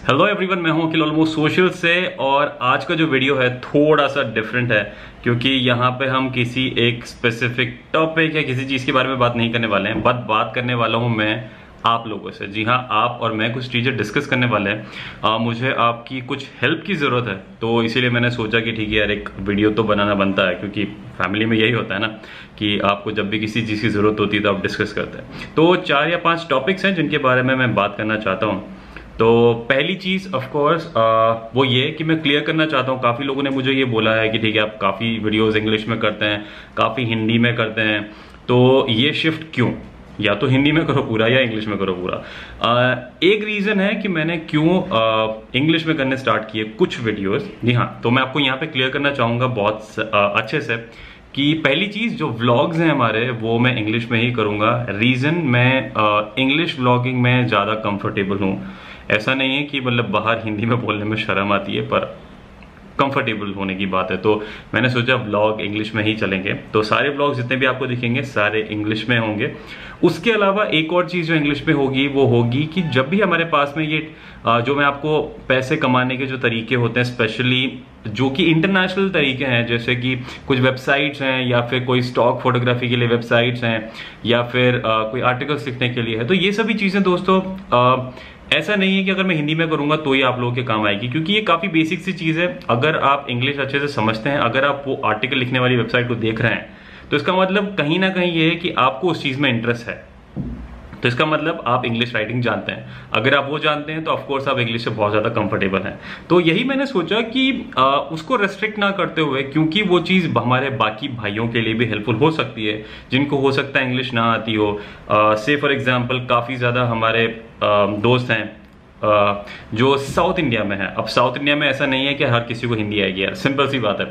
Hello everyone, मैं हूं अखिल almost social से। और आज का जो वीडियो है थोड़ा सा डिफरेंट है क्योंकि यहाँ पे हम किसी एक स्पेसिफिक टॉपिक या किसी चीज़ के बारे में बात नहीं करने वाले हैं, बट बात करने वाला हूँ मैं आप लोगों से। जी हाँ, आप और मैं कुछ चीज़ें डिस्कस करने वाले हैं। मुझे आपकी कुछ हेल्प की ज़रूरत है, तो इसीलिए मैंने सोचा कि ठीक है यार, एक वीडियो तो बनाना बनता है क्योंकि फैमिली में यही होता है ना कि आपको जब भी किसी चीज़ की ज़रूरत होती है तो आप डिस्कस करते हैं। तो 4 या 5 टॉपिक्स हैं जिनके बारे में मैं बात करना चाहता हूँ। तो पहली चीज़ ऑफ कोर्स वो ये कि मैं क्लियर करना चाहता हूँ। काफ़ी लोगों ने मुझे ये बोला है कि ठीक है, आप काफ़ी वीडियोस इंग्लिश में करते हैं, काफ़ी हिंदी में करते हैं, तो ये शिफ्ट क्यों? या तो हिंदी में करो पूरा या इंग्लिश में करो पूरा। एक रीज़न है कि मैंने क्यों इंग्लिश में करने स्टार्ट किए कुछ वीडियोस। जी हाँ, तो मैं आपको यहाँ पे क्लियर करना चाहूँगा बहुत अच्छे से कि पहली चीज़, जो व्लॉग्स हैं हमारे वो मैं इंग्लिश में ही करूँगा। रीज़न, मैं इंग्लिश व्लॉगिंग में ज़्यादा कंफर्टेबल हूँ। ऐसा नहीं है कि मतलब बाहर हिंदी में बोलने में शर्म आती है, पर कंफर्टेबल होने की बात है, तो मैंने सोचा व्लॉग इंग्लिश में ही चलेंगे। तो सारे व्लॉग जितने भी आपको दिखेंगे सारे इंग्लिश में होंगे। उसके अलावा एक और चीज़ जो इंग्लिश में होगी वो होगी कि जब भी हमारे पास में ये जो मैं आपको पैसे कमाने के जो तरीके होते हैं, स्पेशली जो कि इंटरनेशनल तरीके हैं, जैसे कि कुछ वेबसाइट्स हैं या फिर कोई स्टॉक फोटोग्राफी के लिए वेबसाइट्स हैं या फिर कोई आर्टिकल्स लिखने के लिए है, तो ये सभी चीज़ें दोस्तों ऐसा नहीं है कि अगर मैं हिंदी में करूंगा तो ही आप लोगों के काम आएगी, क्योंकि ये काफ़ी बेसिक सी चीज़ है। अगर आप इंग्लिश अच्छे से समझते हैं, अगर आप वो आर्टिकल लिखने वाली वेबसाइट को देख रहे हैं, तो इसका मतलब कहीं ना कहीं ये है कि आपको उस चीज़ में इंटरेस्ट है। तो इसका मतलब आप इंग्लिश राइटिंग जानते हैं। अगर आप वो जानते हैं तो ऑफकोर्स आप इंग्लिश से बहुत ज़्यादा कंफर्टेबल हैं। तो यही मैंने सोचा कि उसको रेस्ट्रिक्ट ना करते हुए, क्योंकि वो चीज़ हमारे बाकी भाइयों के लिए भी हेल्पफुल हो सकती है जिनको हो सकता है इंग्लिश ना आती हो। से फॉर एग्जांपल काफ़ी ज़्यादा हमारे दोस्त हैं जो साउथ इंडिया में है। अब साउथ इंडिया में ऐसा नहीं है कि हर किसी को हिंदी आएगी यार, सिंपल सी बात है।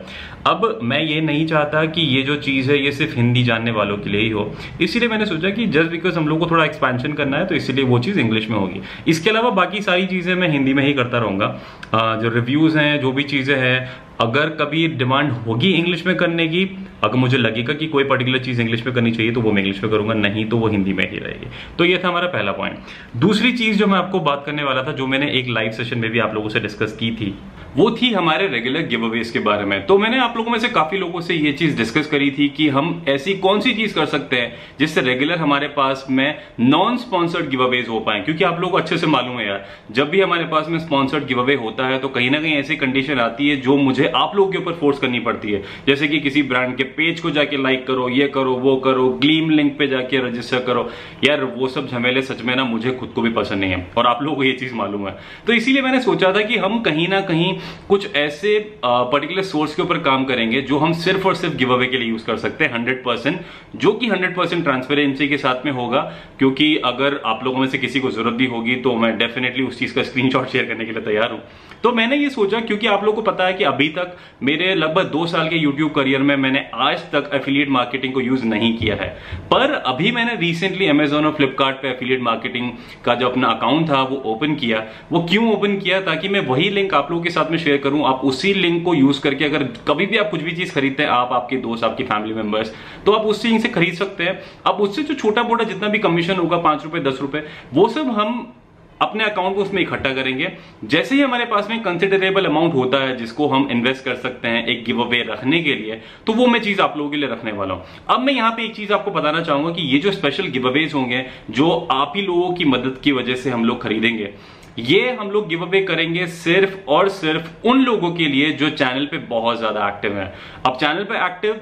अब मैं ये नहीं चाहता कि ये जो चीज़ है ये सिर्फ हिंदी जानने वालों के लिए ही हो, इसीलिए मैंने सोचा कि जस्ट बिकॉज हम लोग को थोड़ा एक्सपेंशन करना है तो इसीलिए वो चीज़ इंग्लिश में होगी। इसके अलावा बाकी सारी चीज़ें मैं हिंदी में ही करता रहूँगा। जो रिव्यूज़ हैं, जो भी चीज़ें हैं, अगर कभी डिमांड होगी इंग्लिश में करने की, अगर मुझे लगेगा कि कोई पर्टिकुलर चीज़ इंग्लिश में करनी चाहिए तो वो मैं इंग्लिश में करूंगा, नहीं तो वो हिंदी में ही रहेगी। तो ये था हमारा पहला पॉइंट। दूसरी चीज़ जो मैं आपको बात करने वाला था, जो मैंने एक लाइव सेशन में भी आप लोगों से डिस्कस की थी, वो थी हमारे रेगुलर गिव अवेज के बारे में। तो मैंने आप लोगों में से काफी लोगों से ये चीज डिस्कस करी थी कि हम ऐसी कौन सी चीज कर सकते हैं जिससे रेगुलर हमारे पास में नॉन स्पॉन्सर्ड गिव अवेज हो पाए। क्योंकि आप लोगों को अच्छे से मालूम है यार, जब भी हमारे पास में स्पॉन्सर्ड गिव अवे होता है तो कहीं ना कहीं ऐसी कंडीशन आती है जो मुझे आप लोगों के ऊपर फोर्स करनी पड़ती है। जैसे कि किसी ब्रांड के पेज को जाके लाइक करो, ये करो, वो करो, ग्लीम लिंक पे जाके रजिस्टर करो। यार वो सब झमेले सच में ना मुझे खुद को भी पसंद नहीं है और आप लोगों को ये चीज मालूम है। तो इसीलिए मैंने सोचा था कि हम कहीं ना कहीं कुछ ऐसे पर्टिकुलर सोर्स के ऊपर काम करेंगे जो हम सिर्फ और सिर्फ गिव अवे के लिए यूज कर सकते हैं 100%, जो कि 100% ट्रांसपेरेंसी के साथ में होगा। क्योंकि अगर आप लोगों में से किसी को जरूरत भी होगी तो मैं डेफिनेटली उस चीज का स्क्रीनशॉट शेयर करने के लिए तैयार हूं। तो मैंने ये सोचा, क्योंकि आप लोगों को पता है कि अभी तक मेरे लगभग 2 साल के यूट्यूब करियर में मैंने आज तक एफिलिएट मार्केटिंग को यूज नहीं किया है, पर अभी मैंने रिसेंटली अमेजॉन और फ्लिपकार्ट पे एफिलिएट मार्केटिंग का जो अपना अकाउंट था वो ओपन किया। वो क्यों ओपन किया? ताकि मैं वही लिंक आप लोगों के साथ में शेयर करूं। आप उसी लिंक को यूज करके अगर कभी भी आप कुछ भी चीज खरीदते हैं, आप, आपके दोस्त, आपकी फैमिली मेंबर्स, तो आप उस लिंक से खरीद सकते हैं। अब उससे जो छोटा मोटा जितना भी कमीशन होगा, 5 रुपए 10 रुपए, वो सब हम अपने अकाउंट को उसमें इकट्ठा करेंगे। जैसे ही हमारे पास में कंसिडरेबल अमाउंट होता है जिसको हम इन्वेस्ट कर सकते हैं एक गिव अवे रखने के लिए, तो वो मैं चीज आप लोगों के लिए रखने वाला हूं। अब मैं यहां पे एक चीज आपको बताना चाहूंगा कि ये जो स्पेशल गिव अवेज होंगे जो आप ही लोगों की मदद की वजह से हम लोग खरीदेंगे, ये हम लोग गिव अवे करेंगे सिर्फ और सिर्फ उन लोगों के लिए जो चैनल पे बहुत ज्यादा एक्टिव है। अब चैनल पे एक्टिव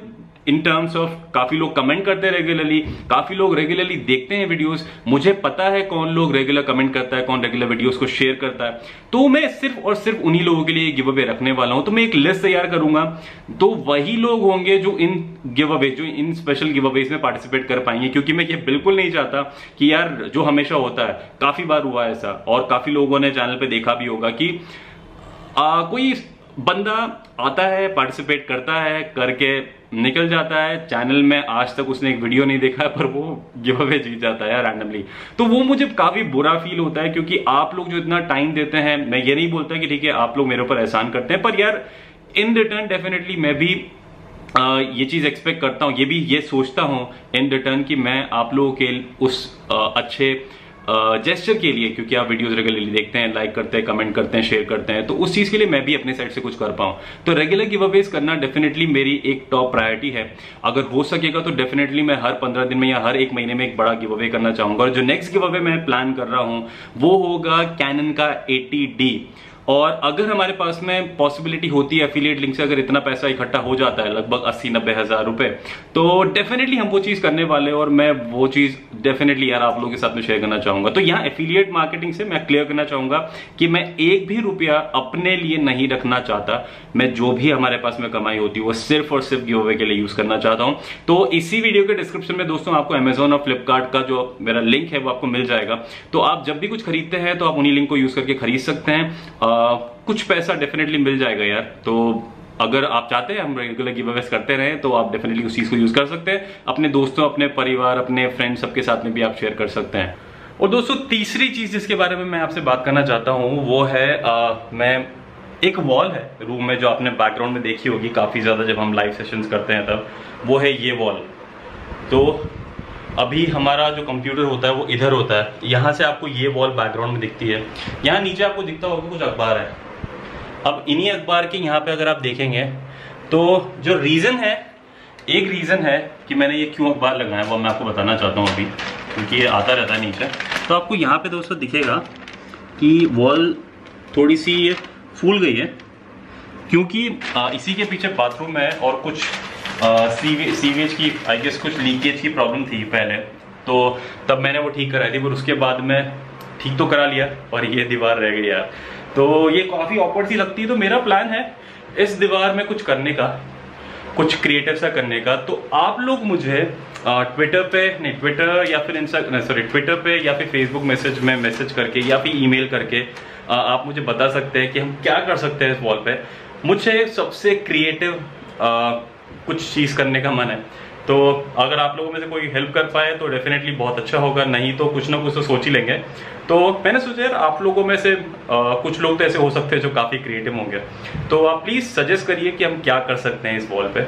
इन टर्म्स ऑफ काफी लोग कमेंट करते हैं रेगुलरली, काफी लोग रेगुलरली देखते हैं वीडियोस। मुझे पता है कौन लोग रेगुलर कमेंट करता है, कौन रेगुलर वीडियोस को शेयर करता है। तो मैं सिर्फ और सिर्फ उन्हीं लोगों के लिए गिव अवे रखने वाला हूं। तो मैं एक लिस्ट तैयार करूंगा, तो वही लोग होंगे जो इन गिव अवे, जो इन स्पेशल गिव अवेज में पार्टिसिपेट कर पाएंगे। क्योंकि मैं ये बिल्कुल नहीं चाहता कि यार, जो हमेशा होता है, काफी बार हुआ है ऐसा और काफी लोगों ने चैनल पे देखा भी होगा कि कोई बंदा आता है, पार्टिसिपेट करता है, करके निकल जाता है। चैनल में आज तक उसने एक वीडियो नहीं देखा है, पर वो गिव अवे जीत जाता है रैंडमली। तो वो मुझे काफी बुरा फील होता है, क्योंकि आप लोग जो इतना टाइम देते हैं, मैं ये नहीं बोलता कि ठीक है आप लोग मेरे ऊपर एहसान करते हैं, पर यार इन रिटर्न डेफिनेटली मैं भी ये चीज एक्सपेक्ट करता हूं, ये सोचता हूं इन रिटर्न कि मैं आप लोगों के उस अच्छे जेस्चर के लिए, क्योंकि आप वीडियोस रेगुलरली देखते हैं, लाइक करते हैं, कमेंट करते हैं, शेयर करते हैं, तो उस चीज के लिए मैं भी अपने साइड से कुछ कर पाऊं। तो रेगुलर गिव अवेज करना डेफिनेटली मेरी एक टॉप प्रायोरिटी है। अगर हो सकेगा तो डेफिनेटली मैं हर 15 दिन में या हर एक महीने में एक बड़ा गिव अवे करना चाहूंगा। और जो नेक्स्ट गिव अवे मैं प्लान कर रहा हूं वो होगा कैनन का 80D। और अगर हमारे पास में पॉसिबिलिटी होती है एफिलिएट लिंक से, अगर इतना पैसा इकट्ठा हो जाता है लगभग 80-90 हज़ार रुपए, तो डेफिनेटली हम वो चीज करने वाले हैं। और मैं वो चीज डेफिनेटली यार आप लोगों के साथ में शेयर करना चाहूंगा। तो यहाँ एफिलिएट मार्केटिंग से मैं क्लियर करना चाहूंगा कि मैं एक भी रुपया अपने लिए नहीं रखना चाहता। मैं जो भी हमारे पास में कमाई होती है वो सिर्फ और सिर्फ गिव अवे के लिए यूज करना चाहता हूं। तो इसी वीडियो के डिस्क्रिप्शन में दोस्तों आपको अमेजॉन और फ्लिपकार्ट का जो मेरा लिंक है वो आपको मिल जाएगा। तो आप जब भी कुछ खरीदते हैं तो आप उन्हीं लिंक को यूज करके खरीद सकते हैं। कुछ पैसा डेफिनेटली मिल जाएगा यार। तो अगर आप चाहते हैं हम रेगुलर गिव अवेज करते रहें तो आप डेफिनेटली उस चीज को यूज कर सकते हैं। अपने दोस्तों, अपने परिवार, अपने फ्रेंड्स सबके साथ में भी आप शेयर कर सकते हैं। और दोस्तों तीसरी चीज जिसके बारे में मैं आपसे बात करना चाहता हूं वो है मैं एक वॉल है रूम में जो आपने बैकग्राउंड में देखी होगी काफी ज्यादा जब हम लाइव सेशंस करते हैं तब, वो है ये वॉल। तो अभी हमारा जो कंप्यूटर होता है वो इधर होता है, यहां से आपको ये वॉल बैकग्राउंड में दिखती है। यहाँ नीचे आपको दिखता होगा कुछ अखबार है। अब इन्हीं अखबार के यहाँ पे अगर आप देखेंगे तो जो रीजन है, एक रीजन है कि मैंने ये क्यों अखबार लगाया वो मैं आपको बताना चाहता हूँ अभी, क्योंकि ये आता रहता है नीचे। तो आपको यहाँ पे दोस्तों दिखेगा कि वॉल थोड़ी सी फूल गई है, क्योंकि इसी के पीछे बाथरूम है और कुछ सीवेज की आई गेस कुछ लीकेज की प्रॉब्लम थी पहले, तो तब मैंने वो ठीक कराई थी। पर उसके बाद में ठीक तो करा लिया और ये दीवार रह गई यार। तो ये काफी ऑकवर्ड सी लगती है। तो मेरा प्लान है इस दीवार में कुछ करने का, कुछ क्रिएटिव सा करने का। तो आप लोग मुझे ट्विटर पे नहीं, ट्विटर या फिर ट्विटर पे या फिर फेसबुक मैसेज में मैसेज करके या फिर ईमेल करके आप मुझे बता सकते हैं कि हम क्या कर सकते हैं इस वॉल पे। मुझे सबसे क्रिएटिव कुछ चीज करने का मन है। तो अगर आप लोगों में से कोई हेल्प कर पाए तो डेफिनेटली बहुत अच्छा होगा, नहीं तो कुछ ना कुछ तो सोच ही लेंगे। तो मैंने सोचा यार आप लोगों में से कुछ लोग तो ऐसे हो सकते हैं जो काफी क्रिएटिव होंगे, तो आप प्लीज सजेस्ट करिए कि हम क्या कर सकते हैं इस वॉल पे।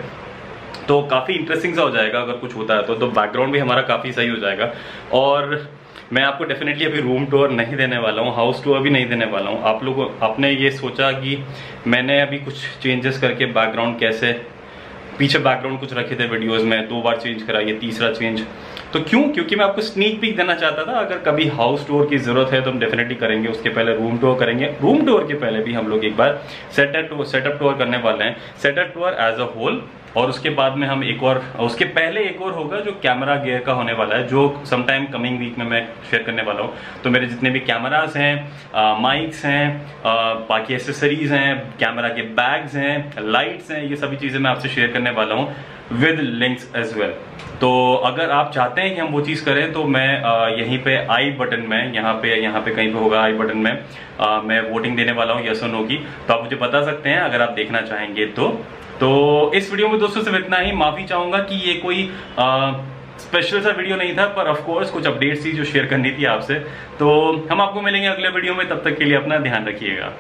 तो काफी इंटरेस्टिंग सा हो जाएगा अगर कुछ होता है तो बैकग्राउंड भी हमारा काफी सही हो जाएगा। और मैं आपको डेफिनेटली अभी रूम टूर नहीं देने वाला हूँ, हाउस टूर भी नहीं देने वाला हूँ। आप लोग आपने ये सोचा कि मैंने अभी कुछ चेंजेस करके बैकग्राउंड कैसे, पीछे बैकग्राउंड कुछ रखे थे वीडियोस में, 2 बार चेंज करा, ये तीसरा चेंज। तो क्योंकि मैं आपको स्नीक पीक देना चाहता था। अगर कभी हाउस टूर की जरूरत है तो हम डेफिनेटली करेंगे, उसके पहले रूम टूर करेंगे। रूम टूर के पहले भी हम लोग एक बार सेटअप टूर करने वाले हैं, setup tour as a whole. और उसके बाद में हम एक और, उसके पहले एक और होगा जो कैमरा गियर का होने वाला है, जो समटाइम कमिंग वीक में मैं शेयर करने वाला हूँ। तो मेरे जितने भी कैमरास हैं, माइक्स हैं, बाकी एसेसरीज हैं, कैमरा के बैग्स हैं, लाइट्स हैं, ये सभी चीजें मैं आपसे शेयर करने वाला हूँ विद लिंक्स एज वेल। तो अगर आप चाहते हैं कि हम वो चीज करें तो मैं यहीं पे आई बटन में, यहाँ पे कहीं पे होगा आई बटन में, मैं वोटिंग देने वाला हूँ यस और नो की। तो आप मुझे बता सकते हैं अगर आप देखना चाहेंगे तो इस वीडियो में दोस्तों सिर्फ इतना ही। माफी चाहूंगा कि ये कोई स्पेशल सा वीडियो नहीं था, पर ऑफ कोर्स कुछ अपडेट्स थी जो शेयर करनी थी आपसे। तो हम आपको मिलेंगे अगले वीडियो में, तब तक के लिए अपना ध्यान रखिएगा।